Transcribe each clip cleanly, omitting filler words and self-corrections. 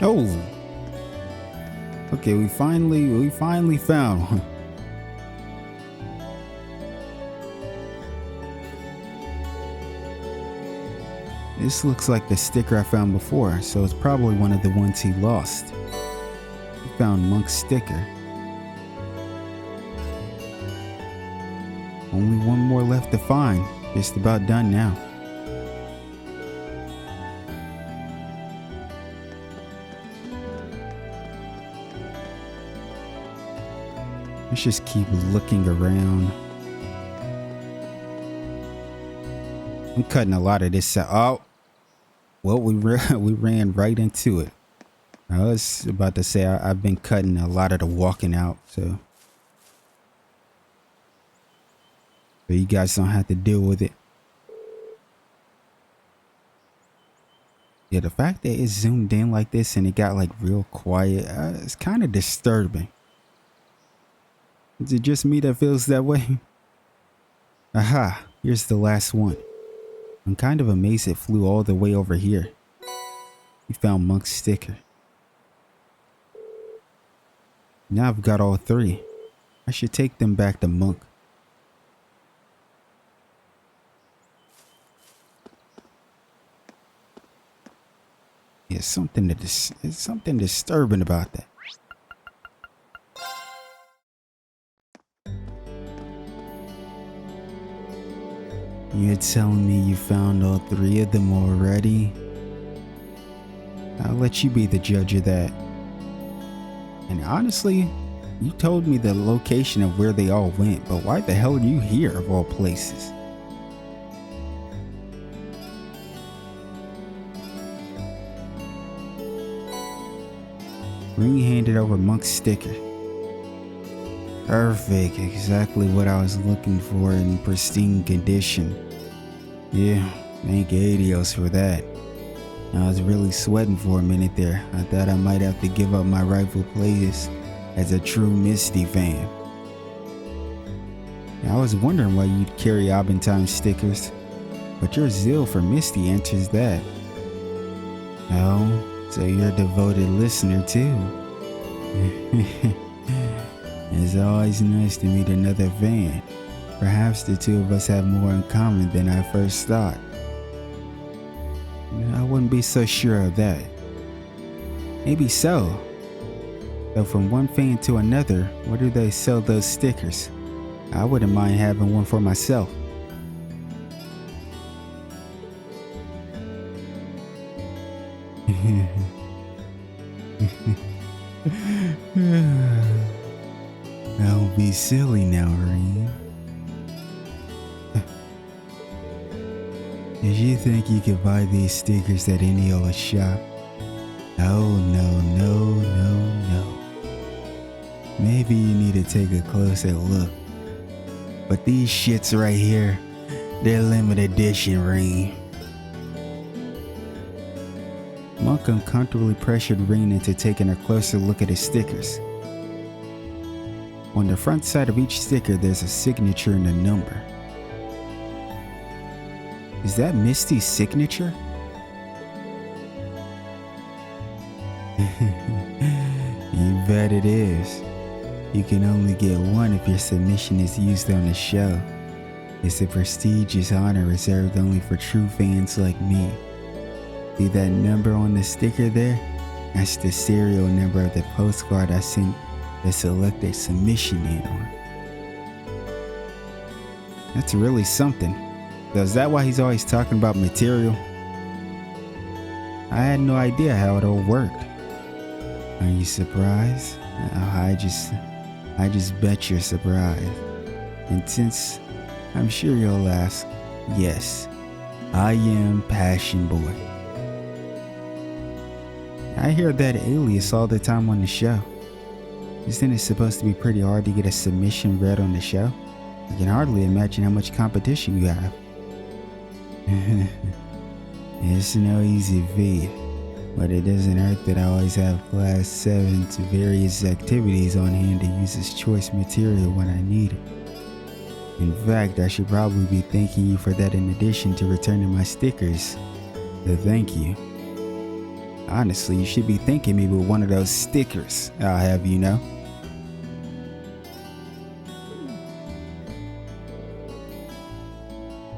Oh. Okay, we finally found one. This looks like the sticker I found before, so it's probably one of the ones he lost. We found Monk's sticker. Only one more left to find. Just about done now. Let's just keep looking around. I'm cutting a lot of this out. Oh, well, we ran right into it. I was about to say I've been cutting a lot of the walking out, so you guys don't have to deal with it. Yeah, the fact that it zoomed in like this and it got like real quiet, it's kind of disturbing. Is it just me that feels that way? Aha, here's the last one. I'm kind of amazed it flew all the way over here. We found Monk's sticker. Now I've got all three. I should take them back to Monk. Yeah, there's something disturbing about that. You're telling me you found all three of them already? I'll let you be the judge of that. And honestly, you told me the location of where they all went, but why the hell are you here of all places? Ring handed over Monk's sticker. Perfect, exactly what I was looking for in pristine condition. Yeah, thank Adios for that. I was really sweating for a minute there. I thought I might have to give up my rightful place as a true Misty fan. I was wondering why you'd carry Abentime stickers, but your zeal for Misty answers that. Oh, so you're a devoted listener too. It's always nice to meet another fan. Perhaps the two of us have more in common than I first thought. I wouldn't be so sure of that. Maybe so. Though from one fan to another, where do they sell those stickers? I wouldn't mind having one for myself. Don't be silly now, Rean. Did you think you could buy these stickers at any old shop? Oh, no. Maybe you need to take a closer look. But these shits right here, they're limited edition, Rean. Monk uncomfortably pressured Rean into taking a closer look at his stickers. On the front side of each sticker, there's a signature and a number. Is that Misty's signature? You bet it is. You can only get one if your submission is used on the show. It's a prestigious honor reserved only for true fans like me. See that number on the sticker there? That's the serial number of the postcard I sent the selected submission in on. That's really something. So is that why he's always talking about material? I had no idea how it all worked. Are you surprised? I just bet you're surprised. And since I'm sure you'll ask, yes, I am Passion Boy. I hear that alias all the time on the show. Isn't it supposed to be pretty hard to get a submission read on the show? I can hardly imagine how much competition you have. It's no easy feat, but it doesn't hurt that I always have Class 7 to various activities on hand to use as choice material when I need it. In fact, I should probably be thanking you for that in addition to returning my stickers. So thank you. Honestly, you should be thanking me with one of those stickers I'll have you know.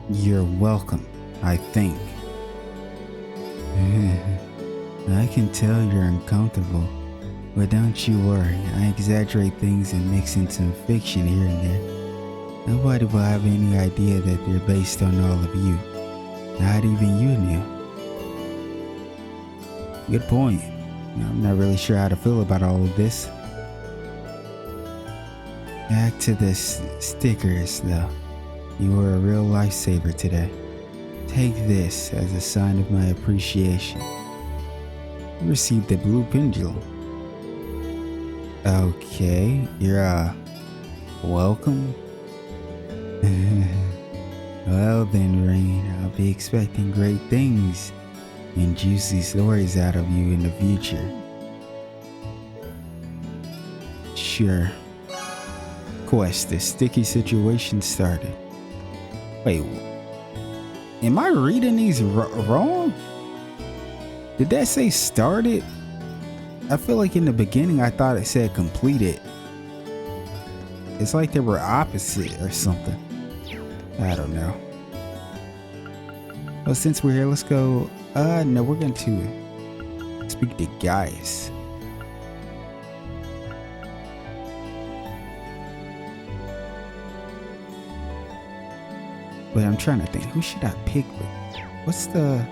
You're welcome, I think. I can tell you're uncomfortable, but don't you worry, I exaggerate things and mix in some fiction here and there. Nobody will have any idea that they're based on all of you. Not even you knew. Good point. I'm not really sure how to feel about all of this. Back to the stickers though. You were a real lifesaver today. Take this as a sign of my appreciation. You received the blue pendulum. Okay, you're welcome. Well then, Rean, I'll be expecting great things and juicy stories out of you in the future. Sure. Quest, the sticky situation started. Wait, am I reading these wrong? Did that say started? I feel like in the beginning I thought it said completed. It's like they were opposite or something. I don't know. Well, since we're here, let's go. No, we're going to speak to Gaius. But I'm trying to think, who should I pick with? What's the...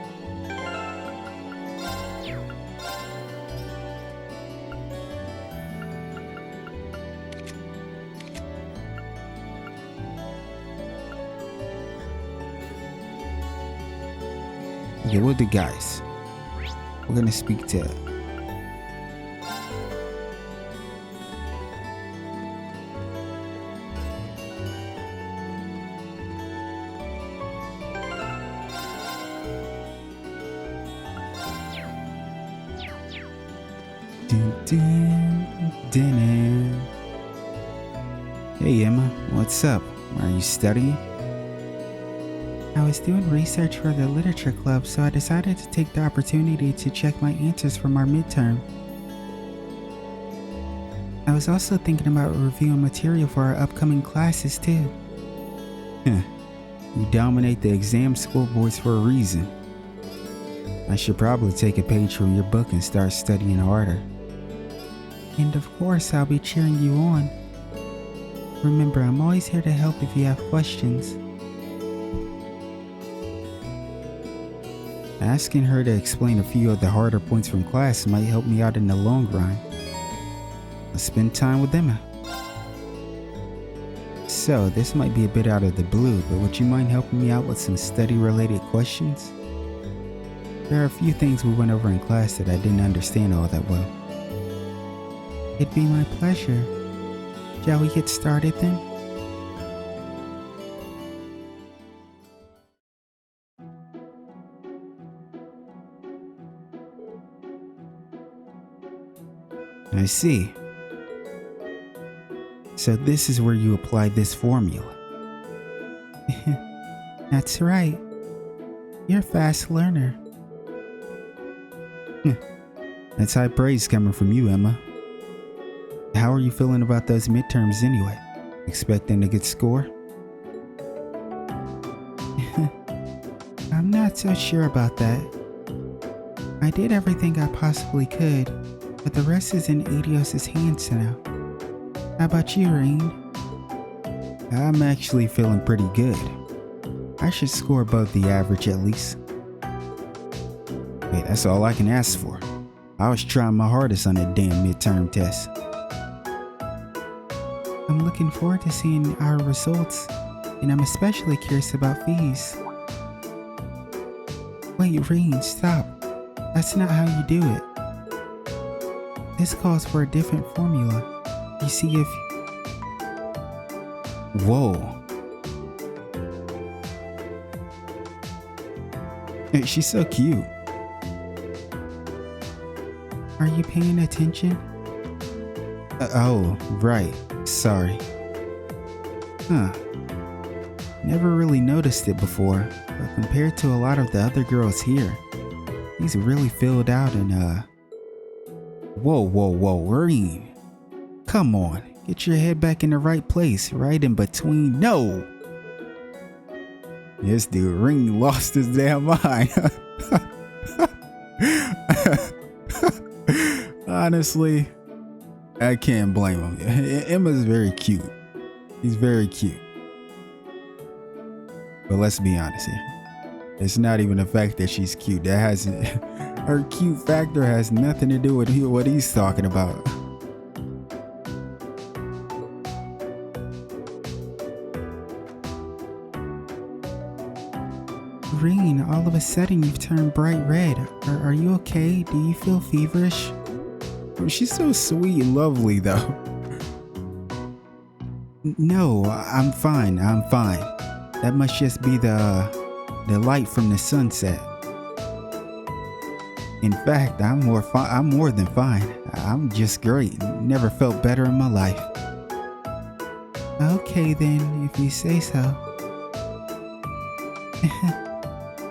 Okay, we'll do Gaius. We're gonna speak to... Hey Emma, what's up? Are you studying? I was doing research for the literature club, so I decided to take the opportunity to check my answers from our midterm. I was also thinking about reviewing material for our upcoming classes too. You dominate the exam scoreboards for a reason. I should probably take a page from your book and start studying harder. And of course, I'll be cheering you on. Remember, I'm always here to help if you have questions. Asking her to explain a few of the harder points from class might help me out in the long run. I'll spend time with Emma. So, this might be a bit out of the blue, but would you mind helping me out with some study-related questions? There are a few things we went over in class that I didn't understand all that well. It'd be my pleasure. Shall we get started then? I see. So this is where you apply this formula. That's right. You're a fast learner. That's high praise coming from you, Emma. How are you feeling about those midterms anyway? Expecting a good score? I'm not so sure about that. I did everything I possibly could, but the rest is in Adios' hands now. How about you, Rean? I'm actually feeling pretty good. I should score above the average at least. Hey, that's all I can ask for. I was trying my hardest on that damn midterm test. I'm looking forward to seeing our results, and I'm especially curious about Fie's. Wait, Rean, stop. That's not how you do it. This calls for a different formula. You see, if... Whoa. Hey, she's so cute. Are you paying attention? Oh, right. Sorry. Huh. Never really noticed it before, but compared to a lot of the other girls here, He's really filled out and Whoa, Rean. Come on, get your head back in the right place, right in between. No! This dude, Rean, lost his damn mind. Honestly, I can't blame him. Emma's very cute. He's very cute. But let's be honest here. It's not even the fact that she's cute. That has her cute factor has nothing to do with what he's talking about. Rean, all of a sudden you've turned bright red. Are you okay? Do you feel feverish? She's so sweet and lovely though. No, I'm fine. That must just be the light from the sunset. In fact, I'm more than fine. I'm just great. Never felt better in my life. Okay then, if you say so.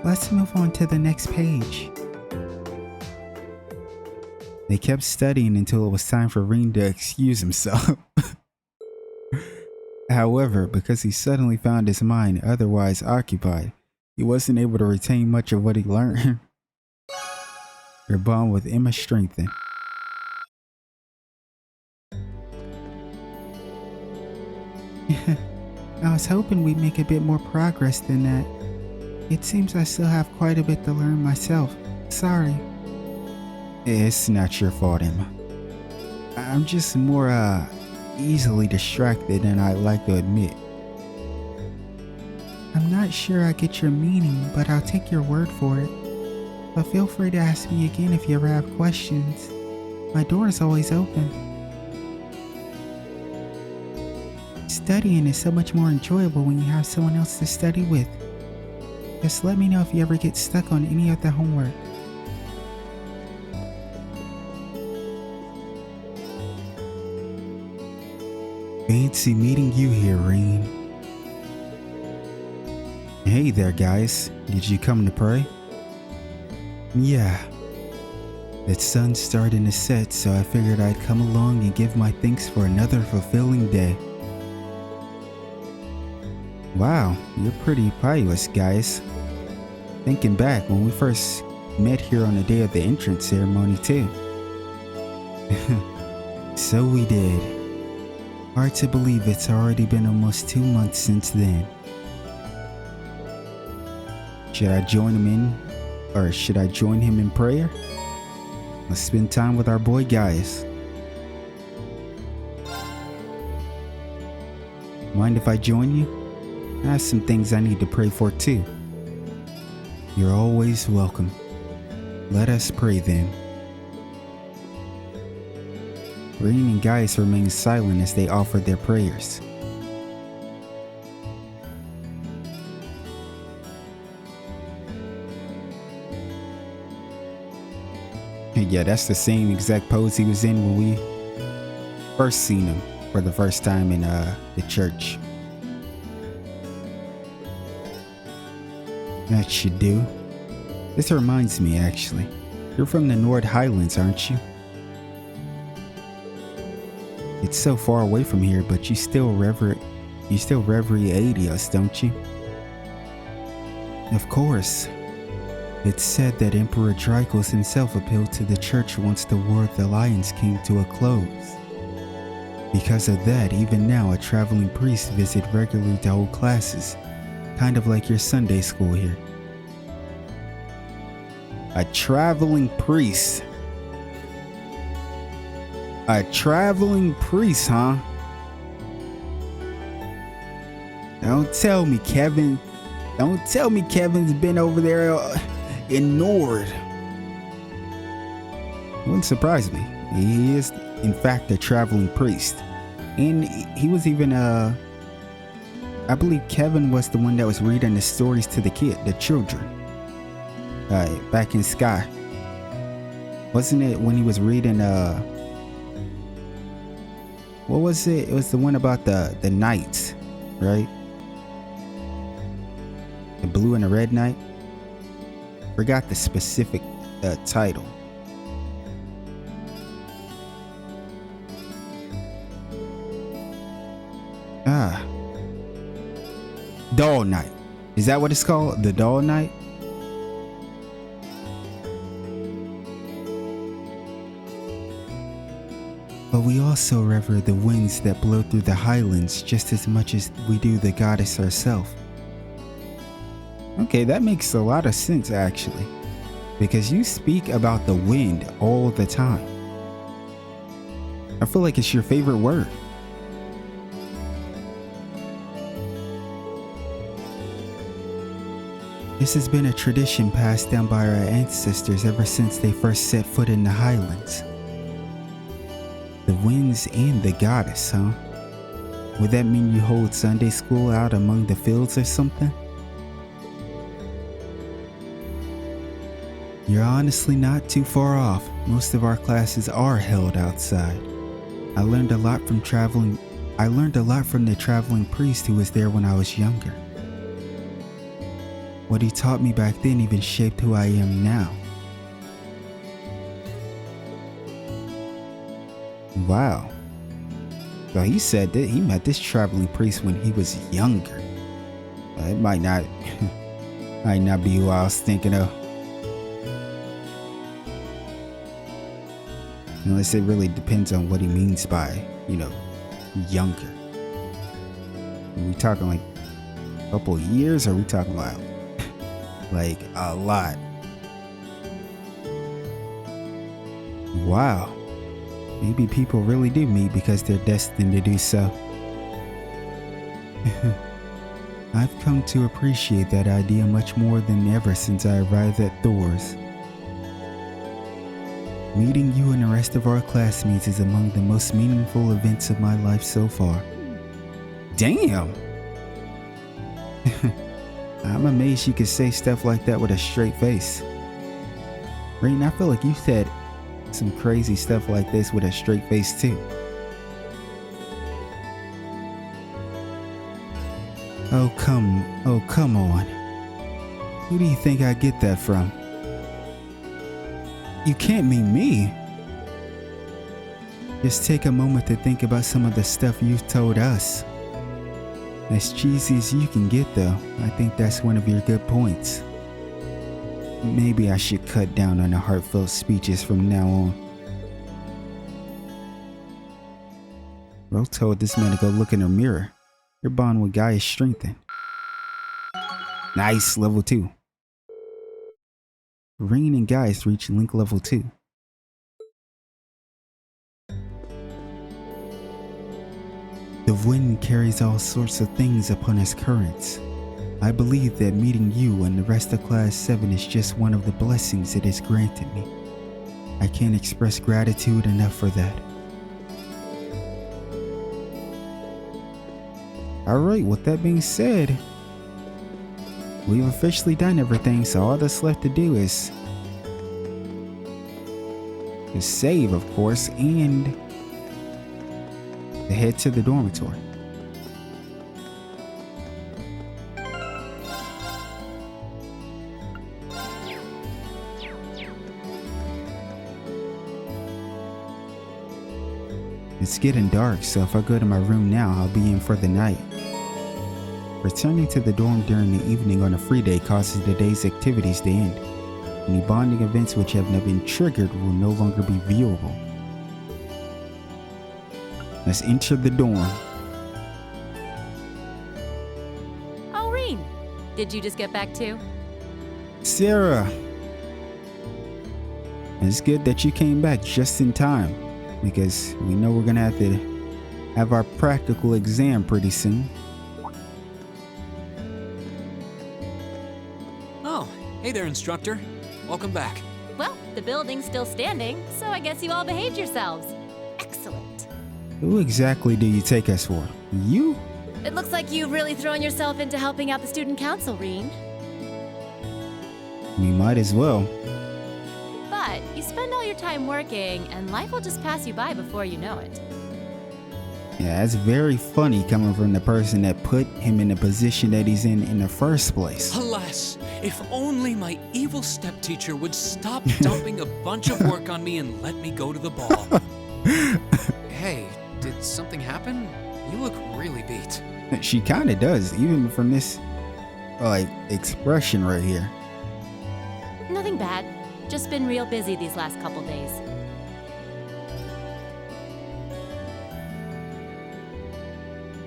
Let's move on to the next page. They kept studying until it was time for Rean to excuse himself. However, because he suddenly found his mind otherwise occupied, he wasn't able to retain much of what he learned. Their bond with Emma strengthened. I was hoping we'd make a bit more progress than that. It seems I still have quite a bit to learn myself. Sorry. It's not your fault, Emma. I'm just more easily distracted than I'd like to admit. I'm not sure I get your meaning, but I'll take your word for it. But feel free to ask me again if you ever have questions. My door is always open. Studying is so much more enjoyable when you have someone else to study with. Just let me know if you ever get stuck on any of the homework. Fancy meeting you here, Rean. Hey there, guys. Did you come to pray? Yeah. The sun's starting to set, so I figured I'd come along and give my thanks for another fulfilling day. Wow, you're pretty pious, guys. Thinking back, when we first met here on the day of the entrance ceremony too. So we did. Hard to believe it's already been almost 2 months since then. Should I join him in prayer? Let's spend time with our boy, guys. Mind if I join you? I have some things I need to pray for too. You're always welcome. Let us pray then. Rean and Gaius remained silent as they offered their prayers. Yeah, that's the same exact pose he was in when we first seen him for the first time in the church. That should do. This reminds me, actually. You're from the Nord Highlands, aren't you? It's so far away from here, but you still reverence us, don't you? Of course. It's said that Emperor Dracos himself appealed to the church once the War of the Lions came to a close. Because of that, even now a traveling priest visits regularly to hold classes, kind of like your Sunday school here. A traveling priest. A traveling priest, huh? Don't tell me Kevin's been over there in Nord. Wouldn't surprise me. He is, in fact, a traveling priest. And he was even, I believe Kevin was the one that was reading the stories to the children. Back in Sky. Wasn't it when he was reading, what was it? It was the one about the knights, right? The blue and the red knight. Forgot the specific title. Doll Night. Is that what it's called? The Doll Night? But we also revere the winds that blow through the highlands just as much as we do the goddess herself. Okay, that makes a lot of sense actually, because you speak about the wind all the time. I feel like it's your favorite word. This has been a tradition passed down by our ancestors ever since they first set foot in the highlands. The winds and the goddess, huh? Would that mean you hold Sunday school out among the fields or something? You're honestly not too far off. Most of our classes are held outside. I learned a lot from the traveling priest who was there when I was younger. What he taught me back then even shaped who I am now. Wow. So he said that he met this traveling priest when he was younger. It might not be who I was thinking of. Unless it really depends on what he means by, younger. Are we talking like a couple years, or are we talking about like a lot? Wow. Maybe people really do meet because they're destined to do so. I've come to appreciate that idea much more than ever since I arrived at Thor's. Meeting you and the rest of our classmates is among the most meaningful events of my life so far. Damn! I'm amazed you could say stuff like that with a straight face. Rean, I feel like you said some crazy stuff like this with a straight face too. Oh come on. Who do you think I get that from? You can't mean me. Just take a moment to think about some of the stuff you've told us. As cheesy as you can get though, I think that's one of your good points. Maybe I should cut down on the heartfelt speeches from now on. Ro told this man to go look in her mirror. Your bond with Guy is strengthened. Nice, level 2. Rean and Guys reach link level 2. The wind carries all sorts of things upon its currents. I believe that meeting you and the rest of Class 7 is just one of the blessings it has granted me. I can't express gratitude enough for that. Alright, with that being said, we've officially done everything, so all that's left to do is save, of course, and to head to the dormitory. It's getting dark, so if I go to my room now, I'll be in for the night. Returning to the dorm during the evening on a free day causes the day's activities to end. Any bonding events which have not been triggered will no longer be viewable. Let's enter the dorm. Oh, Rean, did you just get back too? Sarah! It's good that you came back just in time, because we know we're gonna have to have our practical exam pretty soon. Oh, hey there, instructor. Welcome back. Well, the building's still standing, so I guess you all behaved yourselves. Excellent. Who exactly do you take us for? You? It looks like you've really thrown yourself into helping out the student council, Rean. We might as well. But you spend all your time working, and life will just pass you by before you know it. Yeah, that's very funny coming from the person that put him in the position that he's in the first place. Alas, if only my evil stepteacher would stop dumping a bunch of work on me and let me go to the ball. Hey, did something happen? You look really beat. She kind of does, even from this, like, expression right here. Nothing bad. Just been real busy these last couple days.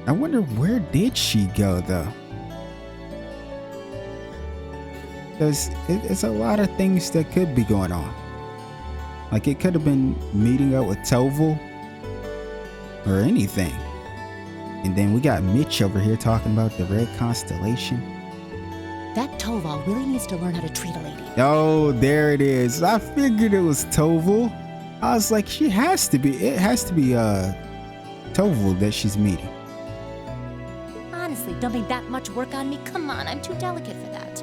I wonder where did she go though? Because it's a lot of things that could be going on. Like it could have been meeting up with ಠಃLove or anything. And then we got Mitch over here talking about the red constellation. That ಠಃLove really needs to learn how to treat a lady. Oh, there it is. I figured it was ಠಃLove. I was like, it has to be ಠಃLove that she's meeting. Honestly, dumping that much work on me? Come on, I'm too delicate for that.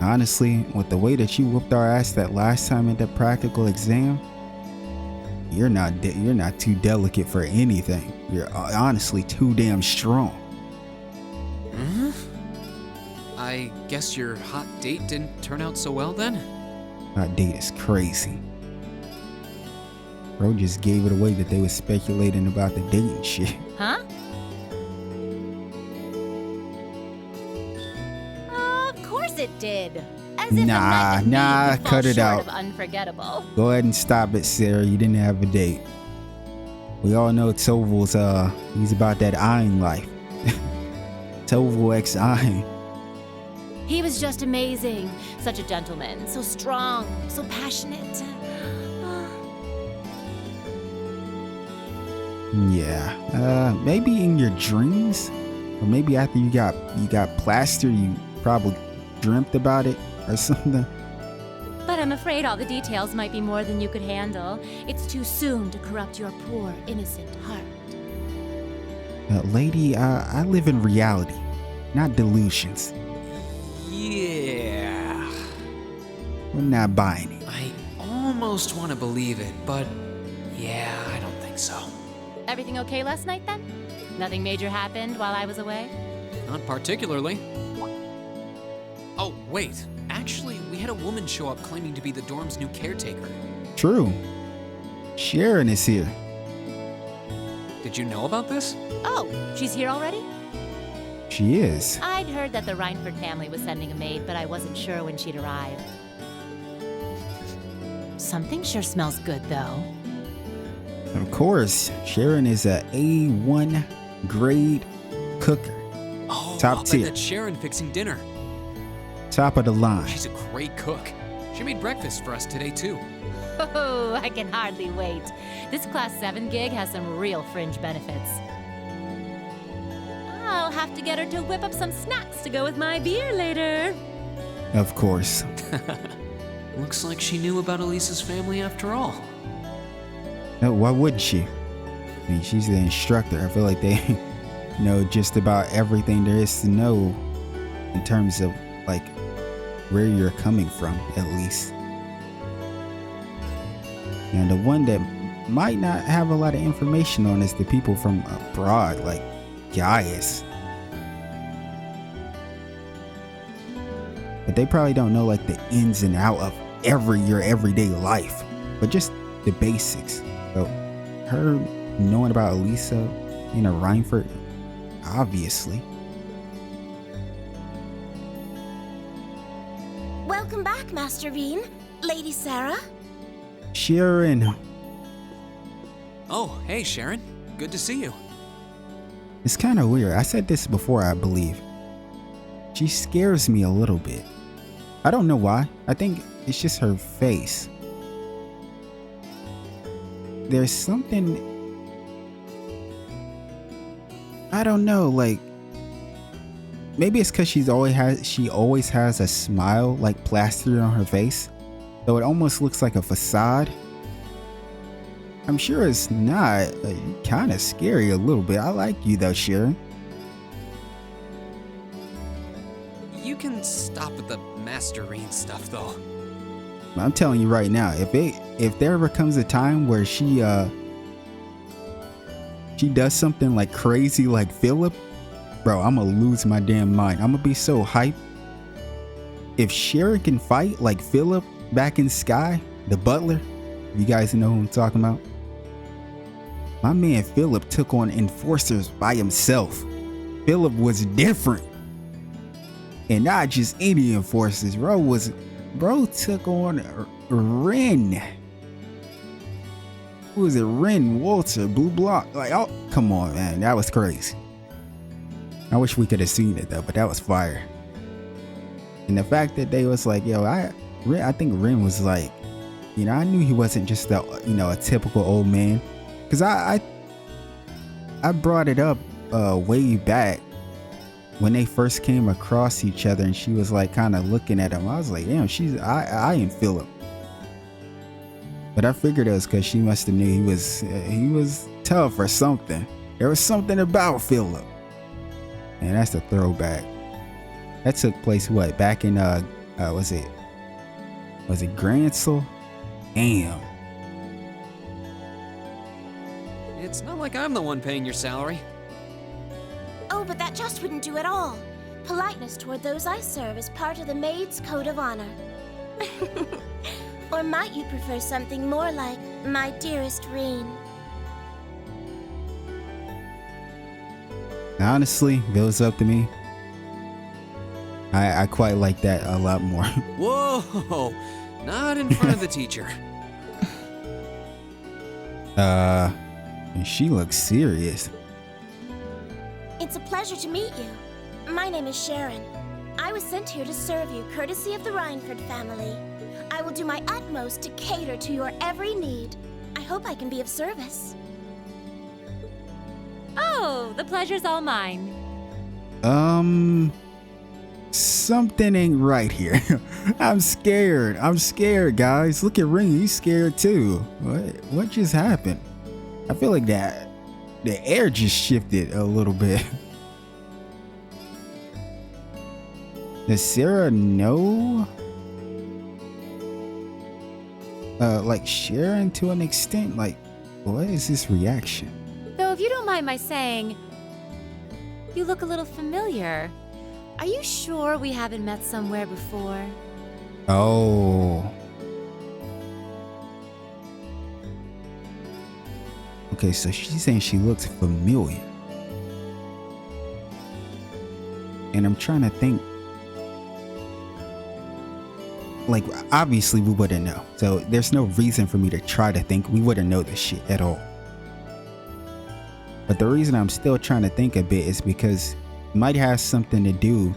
Honestly, with the way that you whooped our ass that last time at the practical exam, you're not too delicate for anything. You're honestly too damn strong. I guess your hot date didn't turn out so well then? Hot date is crazy. Bro just gave it away that they was speculating about the date and shit. Huh? Of course it did. As if Nah, cut it out. Of unforgettable. Go ahead and stop it, Sarah. You didn't have a date. We all know ಠಃLove's he's about that iron life. ಠಃLove X iron. He was just amazing. Such a gentleman. So strong. So passionate. Yeah. Maybe in your dreams, or maybe after you got plastered, you probably dreamt about it or something. But I'm afraid all the details might be more than you could handle. It's too soon to corrupt your poor, innocent heart. Lady, I live in reality, not delusions. Yeah. We're not buying it. I almost want to believe it, but yeah, I don't think so. Everything okay last night then? Nothing major happened while I was away? Not particularly. Oh, wait. Actually, we had a woman show up claiming to be the dorm's new caretaker. True. Sharon is here. Did you know about this? Oh, she's here already? She is. I'd heard that the Reinford family was sending a maid, but I wasn't sure when she'd arrive. Something sure smells good, though. Of course, Sharon is a A1 grade cooker. Oh, Top I'll bet tier. that's Sharon fixing dinner. Top of the line. She's a great cook. She made breakfast for us today, too. Oh, I can hardly wait. This Class 7 gig has some real fringe benefits. I'll have to get her to whip up some snacks to go with my beer later. Of course. Looks like she knew about Elisa's family after all. Why wouldn't she? I mean, she's the instructor. I feel like they know just about everything there is to know in terms of, like, where you're coming from, at least. And the one that might not have a lot of information on is the people from abroad, like Gaius. But they probably don't know, like, the ins and out of your everyday life, but just the basics. So her knowing about Elisa in a Reinford, obviously. Welcome back, Master Rean. Lady Sara? Sharon. Oh, hey, Sharon. Good to see you. It's kind of weird. I said this before, I believe. She scares me a little bit. I don't know why. I think it's just her face. There's something, I don't know, like, maybe it's because she always has a smile, like, plastered on her face, so it almost looks like a facade. I'm sure it's not. Kind of scary a little bit. I like you though, Sharon. You can stop with the Master Rean stuff, though. I'm telling you right now, if there ever comes a time where she does something like crazy like Philip, bro, I'm gonna lose my damn mind. I'm gonna be so hyped. If Sharon can fight like Philip back in Sky, the butler, you guys know who I'm talking about. My man Philip took on enforcers by himself. Philip was different. And not just any enforcers. Bro took on Rean. Who was it? Rean, Walter, Blue Block. Like, oh, come on, man. That was crazy. I wish we could have seen it though, but that was fire. And the fact that they was like, yo, I think Rean was like, you know, I knew he wasn't just a typical old man. Cause I brought it up way back when they first came across each other, and she was like kind of looking at him. I was like, damn, I ain't Philip. But I figured it was because she must have knew he was tough or something. There was something about Philip. And that's the throwback. That took place what, back in was it Gransel? Damn. It's not like I'm the one paying your salary. Oh, but that just wouldn't do at all. Politeness toward those I serve is part of the maid's code of honor. Or might you prefer something more like my dearest Rean? Honestly, if it was up to me, I quite like that a lot more. Whoa! Not in front of the teacher. And she looks serious. It's a pleasure to meet you. My name is Sharon. I was sent here to serve you, courtesy of the Rhineford family. I will do my utmost to cater to your every need. I hope I can be of service. Oh, the pleasure's all mine. Something ain't right here. I'm scared, guys. Look at Ring, he's scared too. What just happened? I feel like that the air just shifted a little bit. Does Sarah know? Like Sharon to an extent? Like, what is this reaction? Though if you don't mind my saying, you look a little familiar. Are you sure we haven't met somewhere before? Oh. Okay, so she's saying she looks familiar. And I'm trying to think. Like, obviously we wouldn't know. So there's no reason for me to try to think we wouldn't know this shit at all. But the reason I'm still trying to think a bit is because it might have something to do.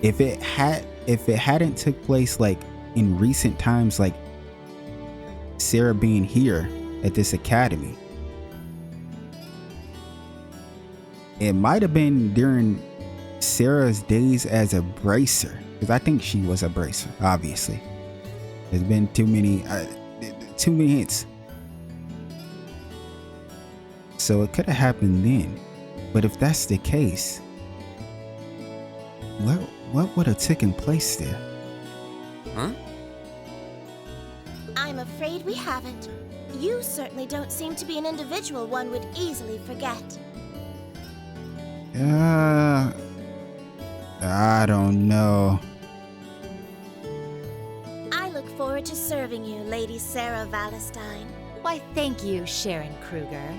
If it hadn't took place like in recent times, like Sarah being here at this academy, it might have been during Sarah's days as a bracer. Because I think she was a bracer, obviously. There's been too many hints. So it could have happened then. But if that's the case, what would have taken place there? Huh? I'm afraid we haven't. You certainly don't seem to be an individual one would easily forget. I don't know. I look forward to serving you, Lady Sarah Valestine. Why, thank you, Sharon Kruger.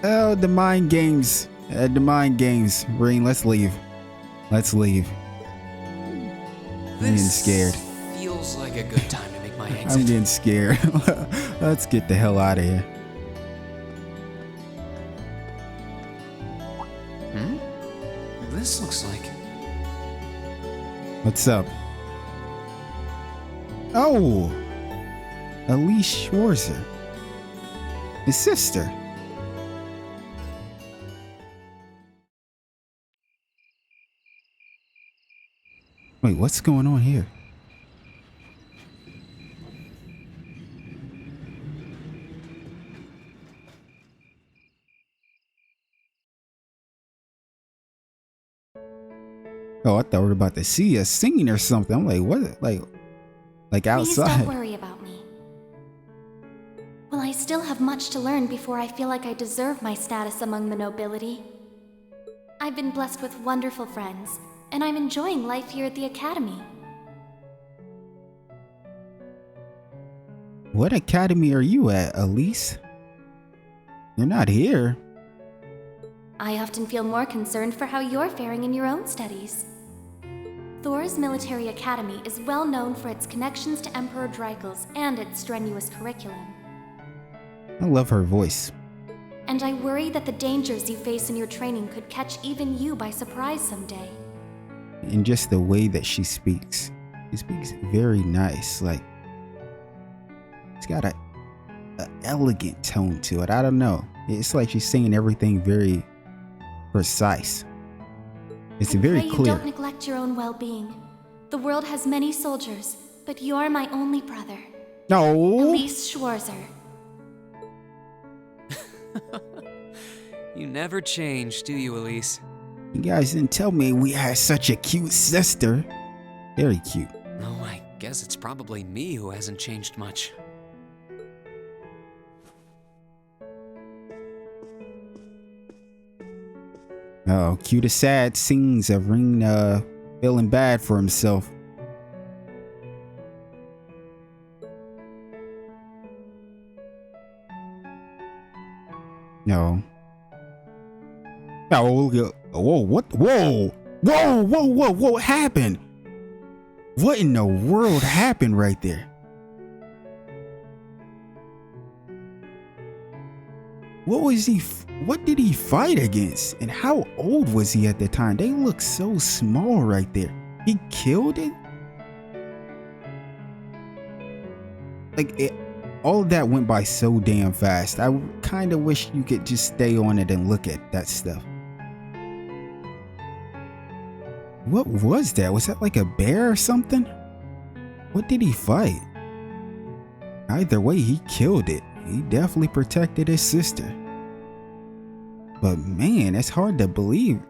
Oh, the mind games. The mind games. Rean, let's leave. Let's leave. I'm getting scared. Feels like a good time to make my exit. I'm getting scared. Let's get the hell out of here. This looks like... What's up? Oh! Elise Schwarzer. His sister. Wait, what's going on here? Oh, I thought we were about to see us singing or something. I'm like, what? Like, Like Please outside. don't worry about me. Well, I still have much to learn before I feel like I deserve my status among the nobility. I've been blessed with wonderful friends, and I'm enjoying life here at the academy. What academy are you at, Elise? You're not here. I often feel more concerned for how you're faring in your own studies. Thor's military academy is well known for its connections to Emperor Dreikel's and its strenuous curriculum. I love her voice. And I worry that the dangers you face in your training could catch even you by surprise someday. And just the way that she speaks. She speaks very nice. Like, it's got a elegant tone to it. I don't know. It's like she's saying everything very precise. It's very I pray clear. you don't neglect your own well-being. The world has many soldiers, but you're my only brother. No. Elise Schwarzer. You never change, do you, Elise? You guys didn't tell me we had such a cute sister. Very cute. Oh, I guess it's probably me who hasn't changed much. Oh, cue the sad scenes of Rean feeling bad for himself. No. Oh, whoa, what? What happened? What in the world happened right there? What did he fight against? And how old was he at the time? They look so small right there. He killed it? All of that went by so damn fast. I kind of wish you could just stay on it and look at that stuff. What was that? Was that like a bear or something? What did he fight? Either way, he killed it. He definitely protected his sister. But man, it's hard to believe.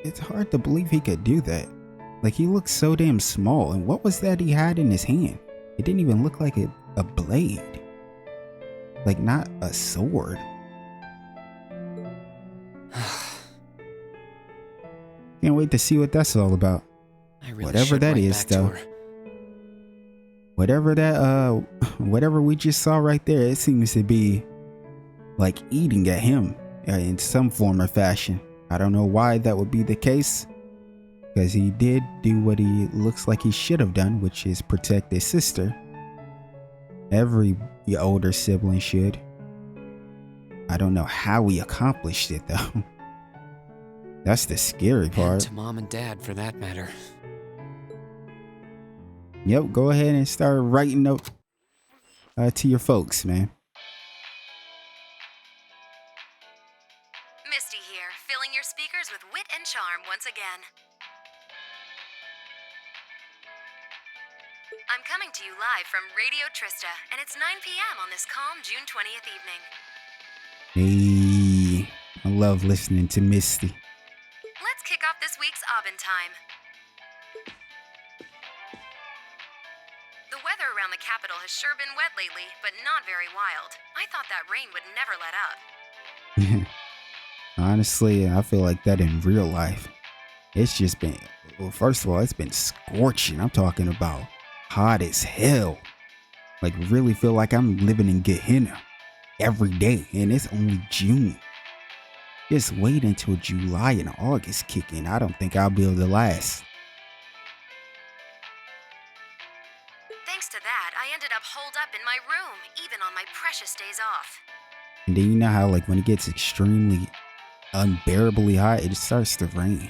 It's hard to believe he could do that. Like, he looks so damn small. And what was that he had in his hand? It didn't even look like a blade. Like, not a sword. Can't wait to see what that's all about. I really Whatever that is, though. Whatever we just saw right there, it seems to be like eating at him in some form or fashion. I don't know why that would be the case, because he did do what he looks like he should have done, which is protect his sister. Every older sibling should. I don't know how he accomplished it, though. That's the scary part. And to mom and dad, for that matter. Yep, go ahead and start writing note to your folks, man. Misty here, filling your speakers with wit and charm once again. I'm coming to you live from Radio Trista, and it's 9 p.m. on this calm June 20th evening. Hey, I love listening to Misty. Let's kick off this week's Aubin time. The weather around the capital has sure been wet lately, but not very wild. I thought that rain would never let up. Honestly, I feel like that in real life. It's just been, well, first of all, it's been scorching. I'm talking about hot as hell. Like, really feel like I'm living in Gehenna every day, and it's only June. Just wait until July and August kick in. I don't think I'll be able to last. Thanks to that, I ended up holed up in my room, even on my precious days off. And then you know how, like, when it gets extremely unbearably hot, it just starts to rain.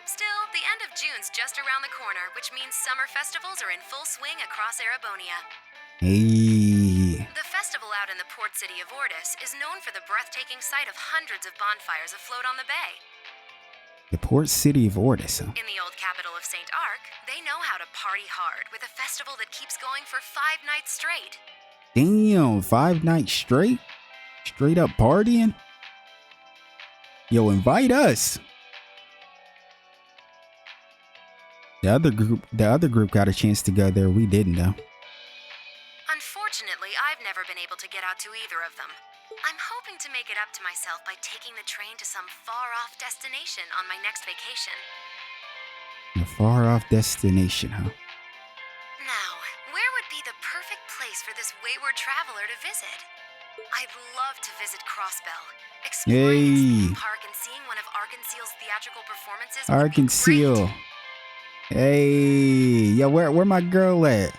Still, the end of June's just around the corner, which means summer festivals are in full swing across Erebonia. Hey. The festival out in the port city of Ordis is known for the breathtaking sight of hundreds of bonfires afloat on the bay. The port city of Ordis, huh? In the old capital of St. Arc, they know how to party hard with a festival that keeps going for 5 nights straight. Damn, 5 nights straight? Straight up partying? Yo, invite us. The other group got a chance to go there. We didn't though. Unfortunately, I've never been able to get out to either of them. I'm hoping to make it up to myself by taking the train to some far-off destination on my next vacation. A far-off destination, huh? Now, where would be the perfect place for this wayward traveler to visit? I'd love to visit Crossbell, exploring its theme park and seeing one of Arkansas's theatrical performances. Arkansas. Hey, yo, where my girl at?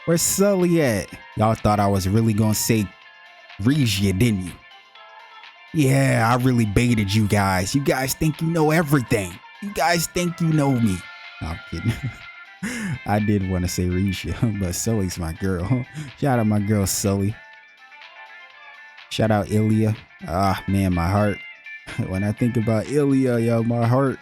Where's Sully at? Y'all thought I was really gonna say Regia, didn't you? Yeah, I really baited you guys. You guys think you know everything. You guys think you know me. No, I'm kidding. I did want to say Regia, but Sully's my girl. Shout out my girl Sully. Shout out Ilya. Ah, man, my heart. When I think about Ilya, yo, my heart.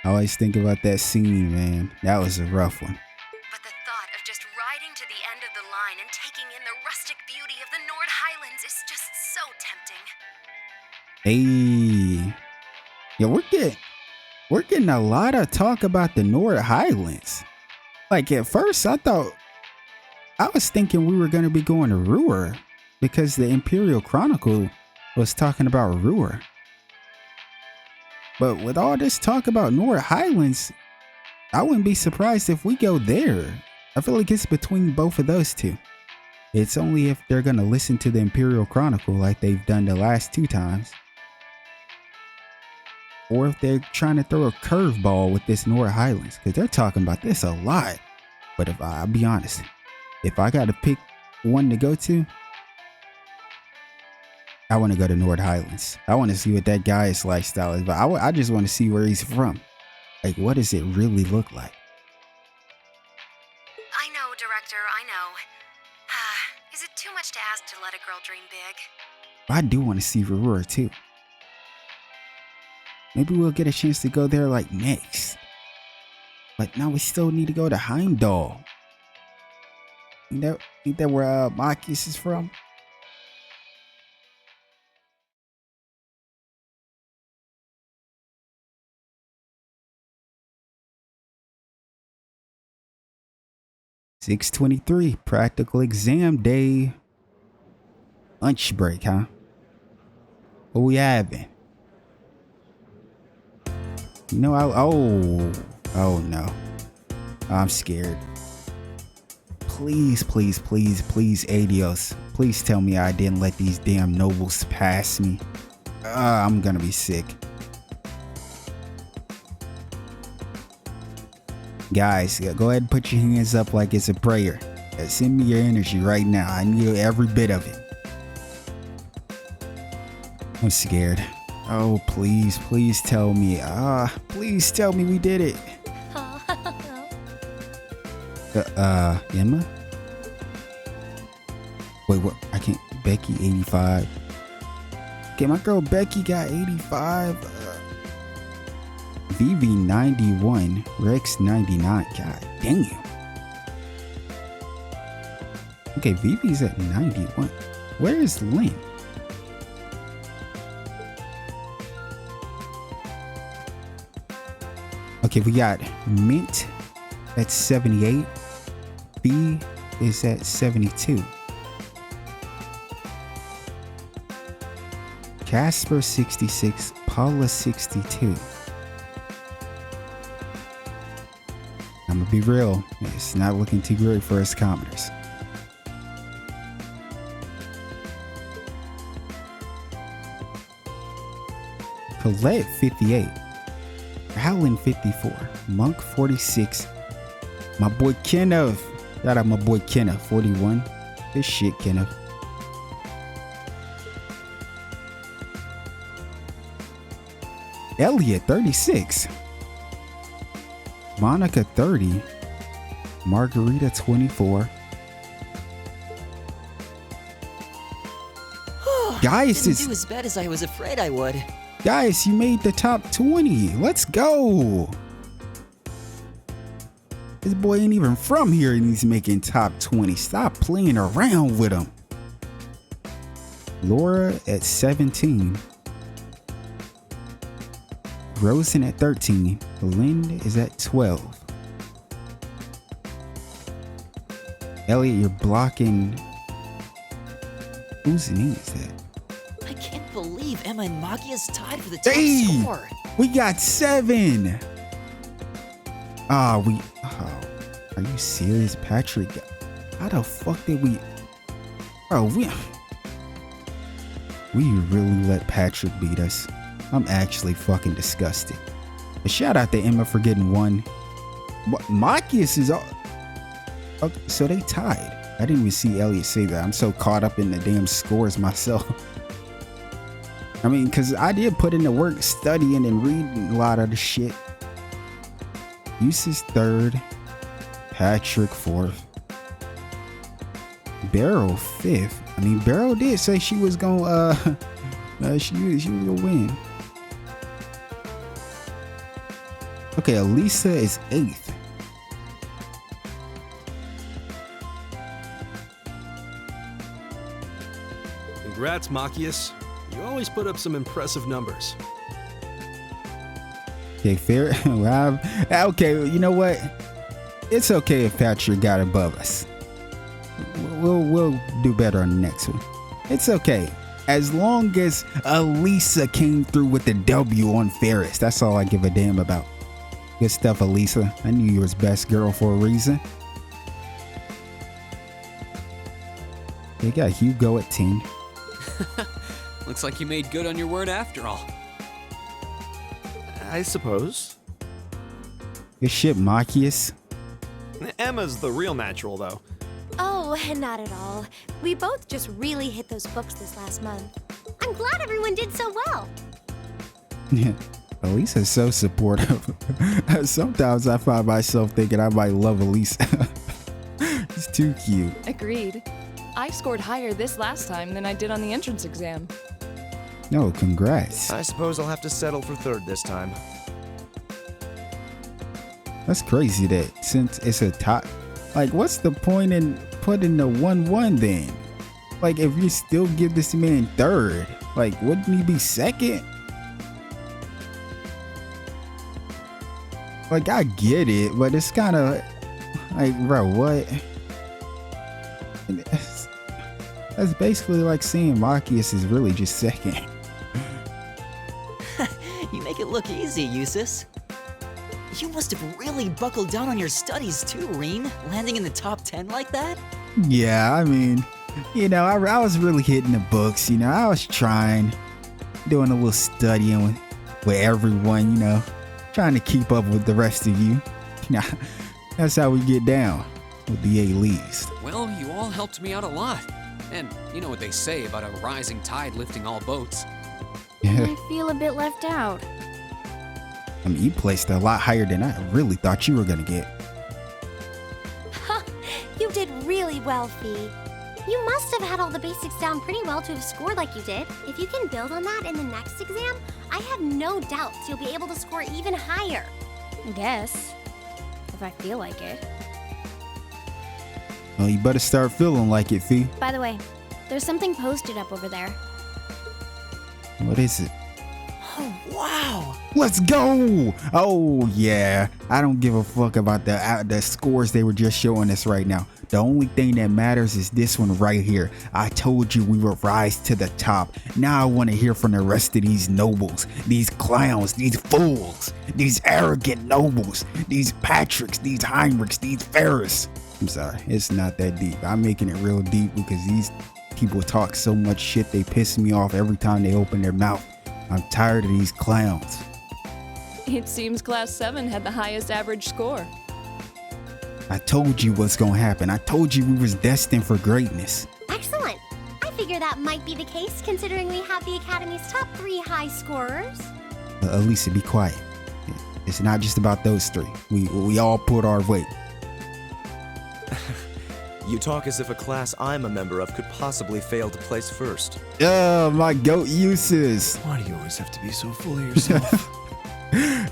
I always think about that scene, man. That was a rough one. But the thought of just riding to the end of the line and taking in the rustic beauty of the Nord Highlands is just so tempting. Hey. Yo, we're getting a lot of talk about the Nord Highlands. Like at first I was thinking we were going to be going to Ruhr because the Imperial Chronicle was talking about Ruhr. But with all this talk about Nord Highlands, I wouldn't be surprised if we go there. I feel like it's between both of those two. It's only if they're going to listen to the Imperial Chronicle like they've done the last 2 times. Or if they're trying to throw a curveball with this Nord Highlands, because they're talking about this a lot. But if I'll be honest, if I got to pick one to go to, I want to go to Nord Highlands. I want to see what that guy's lifestyle is, but I just want to see where he's from. Like, what does it really look like? I know, Director, I know. Is it too much to ask to let a girl dream big? I do want to see Ruhr too. Maybe we'll get a chance to go there like next. But now we still need to go to Heimdall. Ain't that where Marcus is from? $6:23, practical exam day. Lunch break, huh? What we having? You know, oh no. I'm scared. Please, please, please, please, Adios. Please tell me I didn't let these damn nobles pass me. I'm gonna be sick. Guys, go ahead and put your hands up like it's a prayer. Send me your energy right now. I need every bit of it. I'm scared. Oh, please, please tell me. Please tell me we did it. Emma? Wait, what? I can't. Becky, 85. Okay, my girl Becky got 85. Vivi, 91. Rex, 99. God damn. Okay, Vivi's at 91. Where is Lynn? Okay, we got Mint at 78. B is at 72. Casper 66. Paula 62. I'm gonna be real. It's not looking too great for us commoners. Colette 58. Howlin 54. Monk 46. My boy Kenneth. Shout out my boy Kenneth 41. This shit, Kenneth. Elliot 36. Monica 30. Margarita 24. Guys, didn't do as bad as I was afraid I would. Guys, you made the top 20. Let's go. This boy ain't even from here and he's making top 20. Stop playing around with him. Laura at 17. Rosen at 13. Belinda is at 12. Elliot, you're blocking. Whose name is that? I can't believe Emma and Machia's tied for the top score. We got 7. Are you serious, Patrick? How the fuck did we? Bro, we really let Patrick beat us. I'm actually fucking disgusted. A shout out to Emma for getting 1. What, Machias is all. Okay, so they tied. I didn't even see Elliot say that. I'm so caught up in the damn scores myself. I mean, because I did put in the work studying and reading a lot of the shit. Eustace 3rd. Patrick 4th. Beryl 5th. I mean, Beryl did say she was gonna, she was gonna win. Okay, Elisa is 8th. Congrats, Machias. You always put up some impressive numbers. Okay, fair. Well, okay, you know what? It's okay if Patrick got above us. We'll do better on the next one. It's okay. As long as Elisa came through with the W on Ferris. That's all I give a damn about. Good stuff, Elisa. I knew you was best girl for a reason. They got Hugo at 10. Looks like you made good on your word after all. I suppose. Good shit, Machias. Emma's the real natural, though. Oh, not at all. We both just really hit those books this last month. I'm glad everyone did so well. Yeah, Elisa's so supportive. Sometimes I find myself thinking I might love Elisa. It's too cute. Agreed. I scored higher this last time than I did on the entrance exam. No, congrats. I suppose I'll have to settle for 3rd this time. That's crazy that since it's a top, like, what's the point in putting the 1-1 then? Like, if you still give this man 3rd, like, wouldn't he be 2nd? Like, I get it, but it's kind of like, bro, what? That's basically like saying Machias is really just 2nd. You make it look easy, Eustace. You must have really buckled down on your studies too, Rean, landing in the top 10 like that? Yeah, I mean, you know, I was really hitting the books, you know, I was trying, doing a little studying with everyone, you know, trying to keep up with the rest of you. You know, that's how we get down with the A-least. Well, you all helped me out a lot. And you know what they say about a rising tide lifting all boats. I feel a bit left out. I mean, you placed a lot higher than I really thought you were gonna get. You did really well, Fie. You must have had all the basics down pretty well to have scored like you did. If you can build on that in the next exam, I have no doubts you'll be able to score even higher. I guess. If I feel like it. Well, you better start feeling like it, Fie. By the way, there's something posted up over there. What is it? Oh, wow! Let's go! Oh, yeah. I don't give a fuck about the scores they were just showing us right now. The only thing that matters is this one right here. I told you we would rise to the top. Now I want to hear from the rest of these nobles, these clowns, these fools, these arrogant nobles, these Patricks, these Heinrichs, these Ferris. I'm sorry, it's not that deep. I'm making it real deep because these people talk so much shit they piss me off every time they open their mouth. I'm tired of these clowns. It seems Class 7 had the highest average score. I told you what's gonna happen. I told you we was destined for greatness. Excellent. I figure that might be the case considering we have the Academy's top 3 high scorers. Elisa, be quiet. It's not just about those 3. We all put our weight. You talk as if a class I'm a member of could possibly fail to place first. Oh, my goat uses. Why do you always have to be so full of yourself?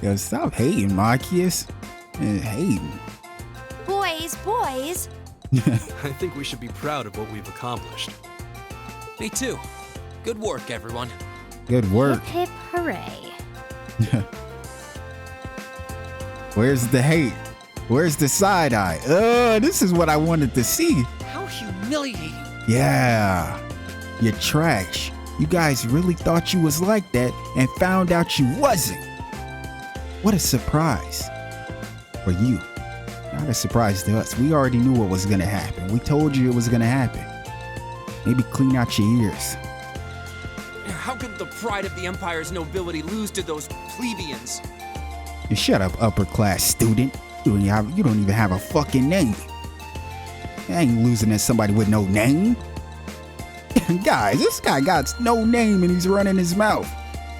Yo, stop hating, Machias. Hating. Boys. I think we should be proud of what we've accomplished. Me too. Good work, everyone. Good work. Hip hip hooray. Where's the hate? Where's the side eye? This is what I wanted to see. How humiliating. Yeah. You're trash. You guys really thought you was like that and found out you wasn't. What a surprise. For you. Not a surprise to us. We already knew what was gonna happen. We told you it was gonna happen. Maybe clean out your ears. How could the pride of the Empire's nobility lose to those plebeians? You shut up, upper class student. You don't even have a fucking name. You ain't losing to somebody with no name. Guys, this guy got no name and he's running his mouth.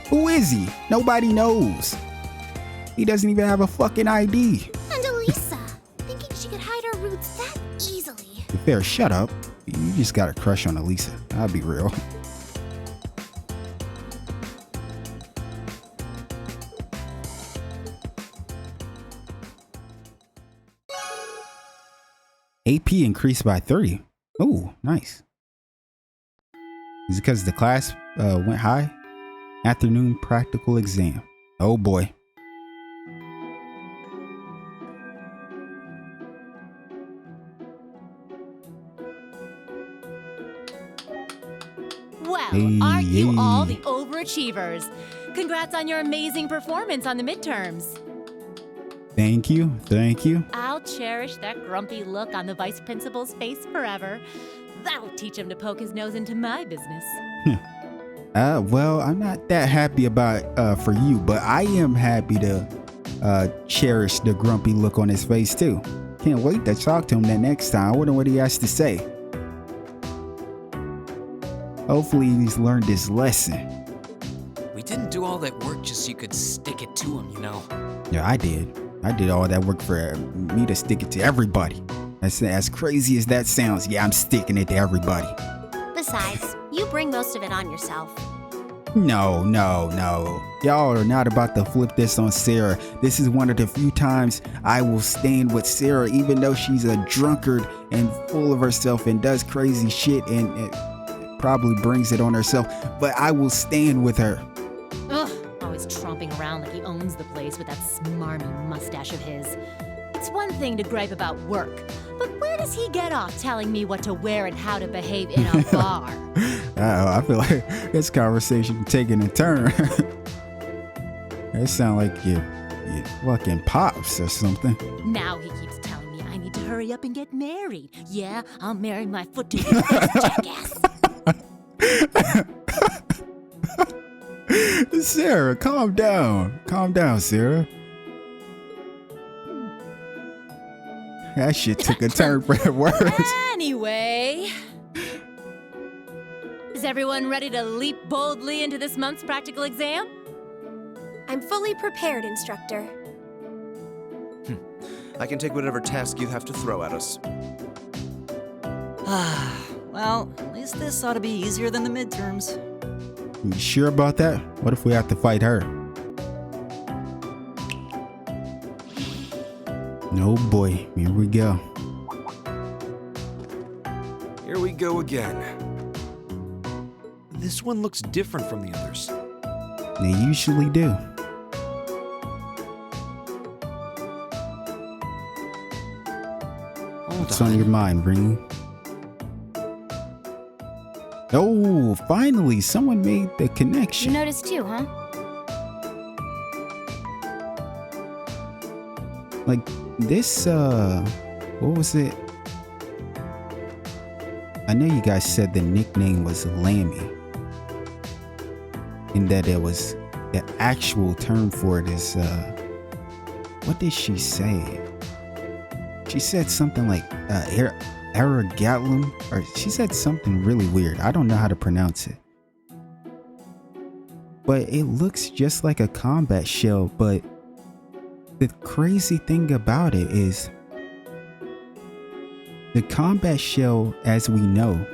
Who is he? Nobody knows. He doesn't even have a fucking ID. And Elisa, thinking she could hide her roots that easily. Fair, shut up. You just got a crush on Elisa. I'll be real. AP increased by 30. Oh, nice. Is it because the class went high? Afternoon practical exam. Oh boy. Well, aren't you all the overachievers? Congrats on your amazing performance on the midterms. Thank you. Thank you. I'll cherish that grumpy look on the vice principal's face forever. That'll teach him to poke his nose into my business. Well, I'm not that happy about for you, but I am happy to cherish the grumpy look on his face too. Can't wait to talk to him that next time. I wonder what he has to say. Hopefully he's learned his lesson. We didn't do all that work just so you could stick it to him, you know. Yeah, I did. I did all that work for me to stick it to everybody. As crazy as that sounds, yeah, I'm sticking it to everybody. Besides, you bring most of it on yourself. No. Y'all are not about to flip this on Sarah. This is one of the few times I will stand with Sarah, even though she's a drunkard and full of herself and does crazy shit and probably brings it on herself. But I will stand with her. Ugh, always tromping around like he owns the place with that smarmy mustache of his. It's one thing to gripe about work, but where does he get off telling me what to wear and how to behave in a bar? I feel like this conversation taking a turn. It sounds like you fucking pops or something. Now he keeps telling me I need to hurry up and get married. Yeah, I'll marry my foot to your face, jackass. Sarah, calm down. Calm down, Sarah. That shit took a turn for the worse. Anyway, is everyone ready to leap boldly into this month's practical exam? I'm fully prepared, instructor. I can take whatever task you have to throw at us. Well, at least this ought to be easier than the midterms. You sure about that? What if we have to fight her? No boy, here we go. Here we go again. This one looks different from the others. They usually do. What's on your mind, Rean? Oh, finally, someone made the connection. You noticed too, huh? Like this, what was it? I know you guys said the nickname was Lammy, and that it was the actual term for it is, what did she say? She said something like, Aragatlum, or she said something really weird. I don't know how to pronounce it. But it looks just like a combat shell, but the crazy thing about it is the combat shell, as we know,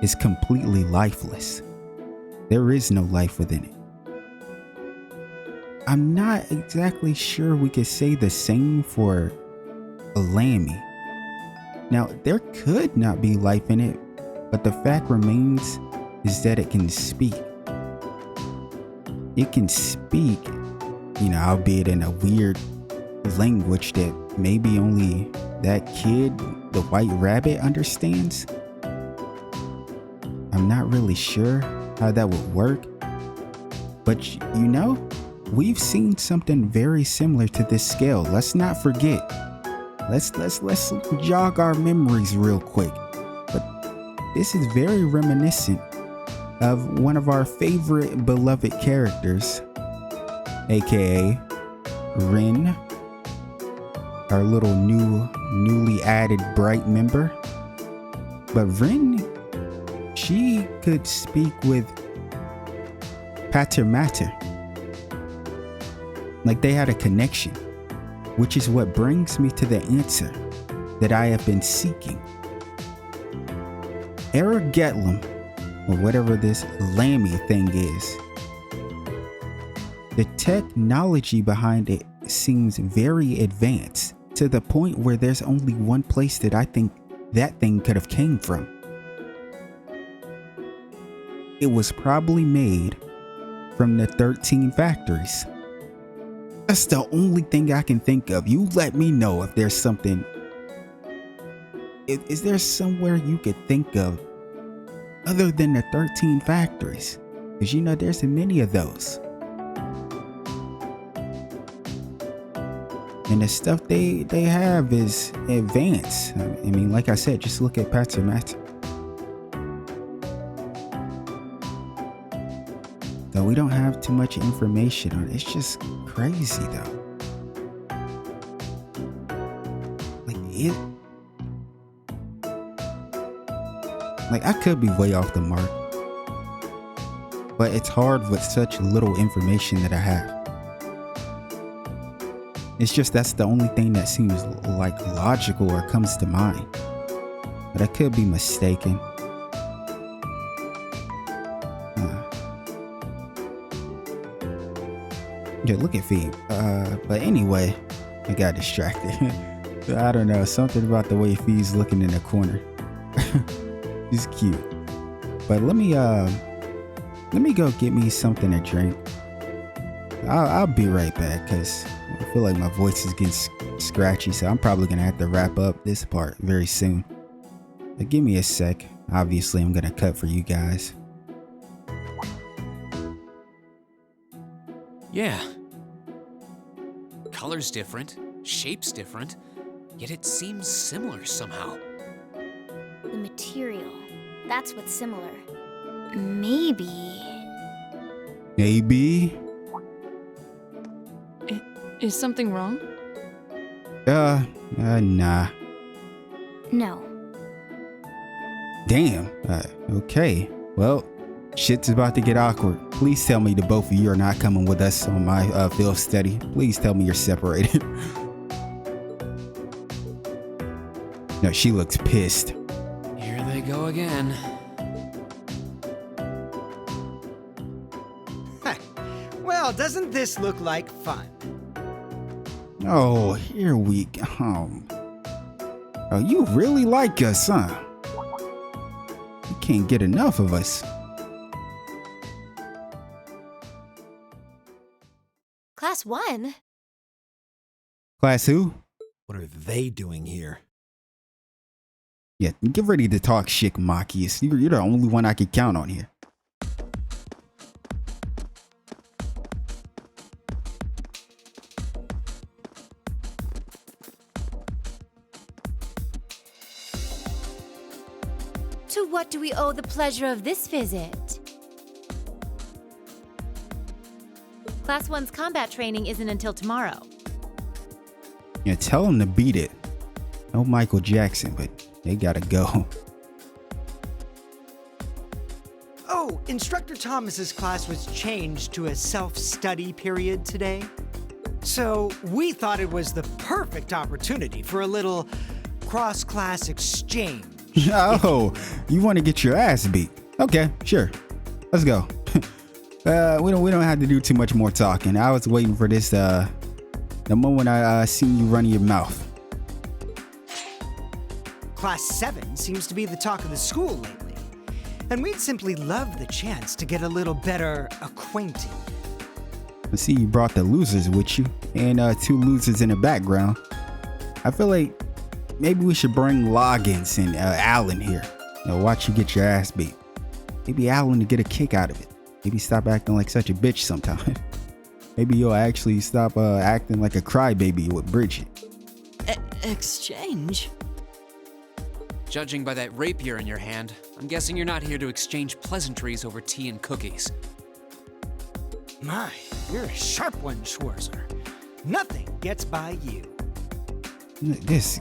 is completely lifeless. There is no life within it. I'm not exactly sure we could say the same for a Lammy. Now, there could not be life in it, but the fact remains is that it can speak. It can speak, albeit in a weird language that maybe only that kid, the white rabbit, understands. I'm not really sure how that would work. But you know, we've seen something very similar to this scale. Let's not forget. Let's jog our memories real quick. But this is very reminiscent of one of our favorite beloved characters, aka Rean, our little newly added bright member. But Rean, she could speak with Pater. Like they had a connection, which is what brings me to the answer that I have been seeking. ďRPG, or whatever this Lammy thing is, the technology behind it seems very advanced to the point where there's only one place that I think that thing could have came from. It was probably made from the 13 factories. That's the only thing I can think of. You let me know if there's something. Is there somewhere you could think of other than the 13 factories? Because you know there's many of those. And the stuff they have is advanced. I mean, like I said, just look at Pater. So we don't have too much information on it. It's just crazy though. Like I could be way off the mark, but it's hard with such little information that I have. It's just that's the only thing that seems like logical or comes to mind. But I could be mistaken. Yeah, look at Fie. But anyway, I got distracted. I don't know, something about the way Fie's looking in the corner. He's cute. But let me go get me something to drink. I'll be right back because I feel like my voice is getting scratchy, so I'm probably gonna have to wrap up this part very soon. But give me a sec. Obviously, I'm gonna cut for you guys. Yeah. Color's different, shape's different, yet it seems similar somehow. The material, that's what's similar. Maybe. Is something wrong? Nah. No. Damn. Okay. Well, shit's about to get awkward. Please tell me the both of you are not coming with us on my field study. Please tell me you're separated. No, she looks pissed. Here they go again. Well, doesn't this look like fun? Oh, here we go. Oh, you really like us, huh? You can't get enough of us. Class 1? Class who? What are they doing here? Yeah, get ready to talk shit, Machias. You're the only one I can count on here. To what do we owe the pleasure of this visit? Class 1's combat training isn't until tomorrow. Yeah, tell them to beat it. No Michael Jackson, but they gotta go. Oh, Instructor Thomas's class was changed to a self-study period today. So we thought it was the perfect opportunity for a little cross-class exchange. Oh, you want to get your ass beat? Okay, sure. Let's go. We don't have to do too much more talking. I was waiting for this the moment I seen you running your mouth. Class 7 seems to be the talk of the school lately, and we'd simply love the chance to get a little better acquainted. I see you brought the losers with you, and 2 losers in the background. I feel like maybe we should bring Loggins and Alan here. Watch you get your ass beat. Maybe Alan to get a kick out of it. Maybe stop acting like such a bitch sometime. Maybe you'll actually stop acting like a crybaby with Bridget. Exchange? Judging by that rapier in your hand, I'm guessing you're not here to exchange pleasantries over tea and cookies. My, you're a sharp one, Schwarzer. Nothing gets by you. This...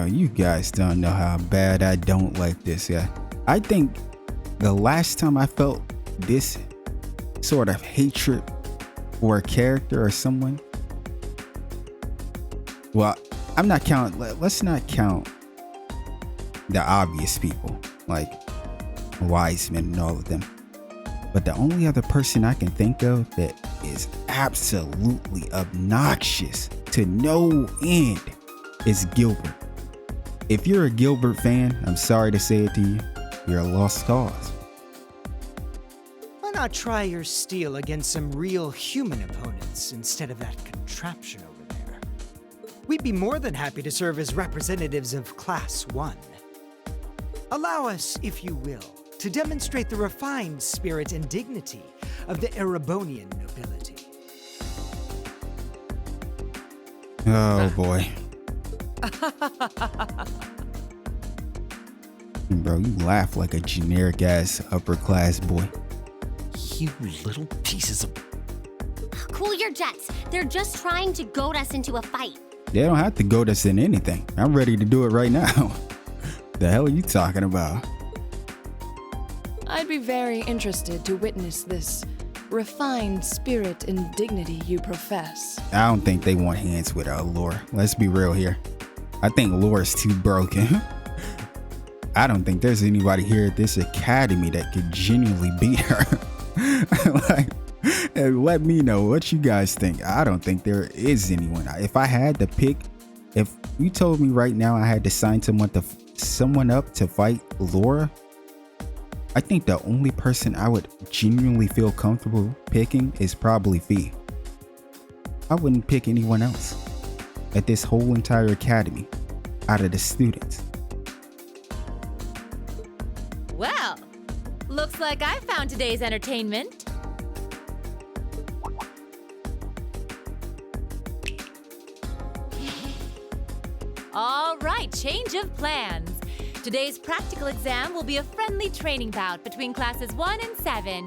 you guys don't know how bad I don't like this guy. I think the last time I felt this sort of hatred for a character or someone, well, I'm not counting, let's not count the obvious people like Wiseman and all of them, but the only other person I can think of that is absolutely obnoxious to no end is Gilbert. If you're a Gilbert fan, I'm sorry to say it to you, you're a lost cause. Why not try your steel against some real human opponents instead of that contraption over there? We'd be more than happy to serve as representatives of Class 1. Allow us, if you will, to demonstrate the refined spirit and dignity of the Erebonian nobility. Oh boy. Bro, you laugh like a generic ass upper class boy. You little pieces of... Cool your jets. They're just trying to goad us into a fight. They don't have to goad us in anything. I'm ready to do it right now. The hell are you talking about? I'd be very interested to witness this refined spirit and dignity you profess. I don't think they want hands with Laura. Let's be real here. I think Laura's too broken. I don't think there's anybody here at this academy that could genuinely beat her. Like, and let me know what you guys think. I don't think there is anyone. If I had to pick, if you told me right now I had to sign someone up to fight Laura, I think the only person I would genuinely feel comfortable picking is probably Fie. I wouldn't pick anyone else at this whole entire academy out of the students. Well, looks like I found today's entertainment. All right, change of plans. Today's practical exam will be a friendly training bout between classes 1 and 7.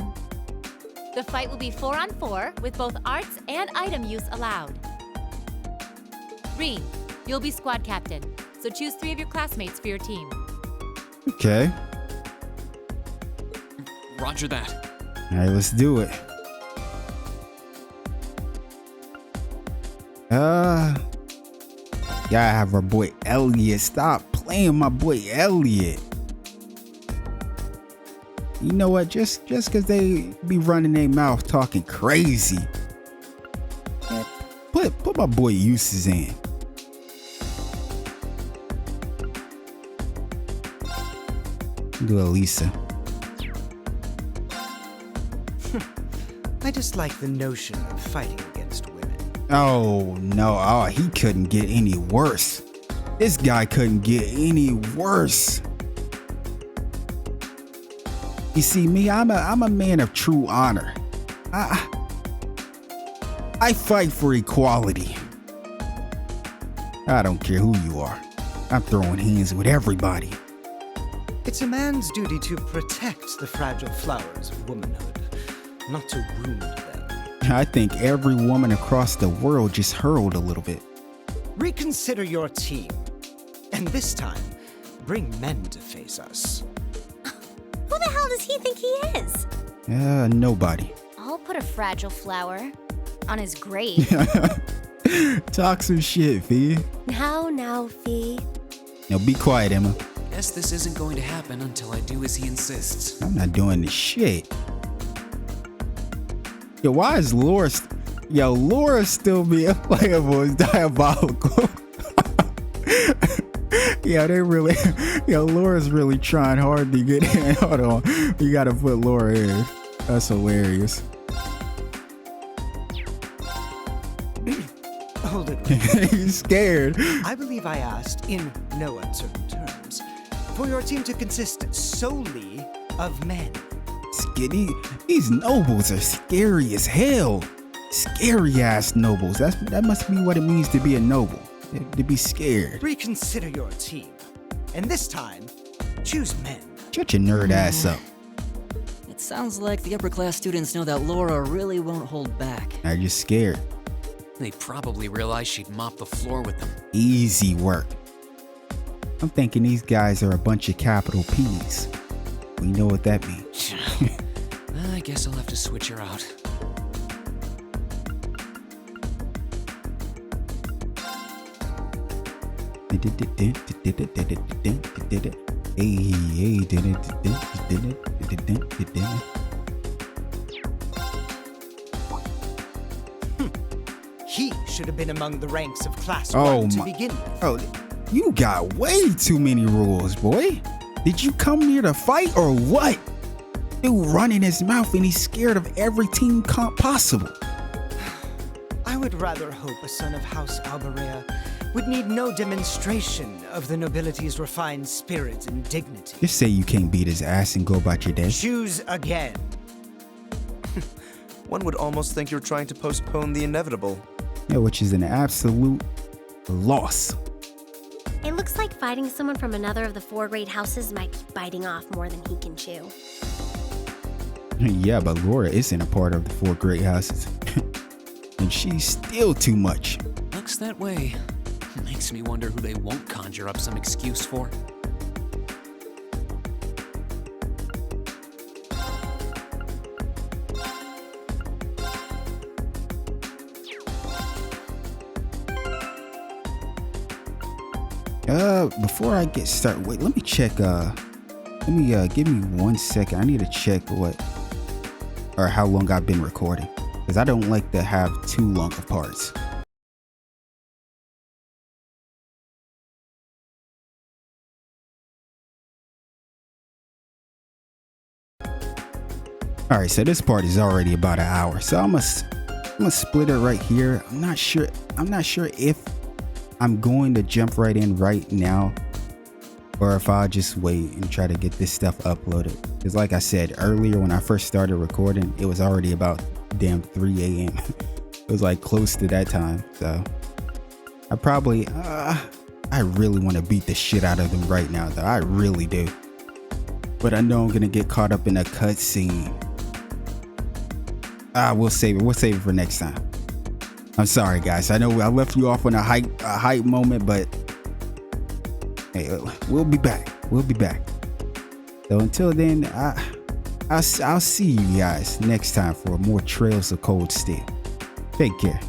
The fight will be 4-on-4 with both arts and item use allowed. Rean, you'll be squad captain, so choose 3 of your classmates for your team. Okay. Roger that. All right, let's do it. Gotta have our boy Elliot. Stop playing my boy Elliot. You know what? Just because they be running their mouth talking crazy, put my boy Uses in. Do Elisa. I just like the notion of fighting against women. Oh no, he couldn't get any worse. This guy couldn't get any worse. You see me, I'm a man of true honor. I fight for equality. I don't care who you are. I'm throwing hands with everybody. It's a man's duty to protect the fragile flowers of womanhood, not to wound them. I think every woman across the world just hurled a little bit. Reconsider your team. And this time, bring men to face us. Who the hell does he think he is? Nobody. I'll put a fragile flower on his grave. Talk some shit, Fie. Now, Fie. Now be quiet, Emma. Guess this isn't going to happen until I do as he insists. I'm not doing this shit. Yo, why is Laura... Laura still being playable is diabolical. They really... Laura's really trying hard to get in. Hold on. You gotta put Laura in. That's hilarious. He's scared. I believe I asked, in no uncertain terms, for your team to consist solely of men. These nobles are scary as hell. Scary ass nobles. That must be what it means to be a noble. To be scared. Reconsider your team. And this time, choose men. Shut your nerd ass up. It sounds like the upper class students know that Laura really won't hold back. Are you scared? They probably realized she'd mop the floor with them. Easy work. I'm thinking these guys are a bunch of capital P's. We know what that means. I guess I'll have to switch her out. He should have been among the ranks of class 1 to begin with. Oh, you got way too many rules, boy. Did you come here to fight or what? Dude running his mouth and he's scared of every team comp possible. I would rather hope a son of House Alberea would need no demonstration of the nobility's refined spirit and dignity. Just say you can't beat his ass and go about your day. Choose again. One would almost think you're trying to postpone the inevitable. Yeah, which is an absolute loss. It looks like fighting someone from another of the 4 great houses might be biting off more than he can chew. Yeah, but Laura isn't a part of the 4 great houses. And she's still too much. Looks that way. Makes me wonder who they won't conjure up some excuse for. Before I get started, wait, let me check, give me 1 second. I need to check how long I've been recording. Because I don't like to have too long of parts. Alright, so this part is already about an hour. So I'm gonna split it right here. I'm not sure if I'm going to jump right in right now or if I'll just wait and try to get this stuff uploaded. Because like I said earlier, when I first started recording, it was already about damn 3 a.m. It was like close to that time. So I probably, I really want to beat the shit out of them right now though. I really do. But I know I'm going to get caught up in a cutscene. We'll save it for next time. I'm sorry guys, I know I left you off on a hype moment, but hey, we'll be back. So until then, I'll see you guys next time for more Trails of Cold Steel. Take care.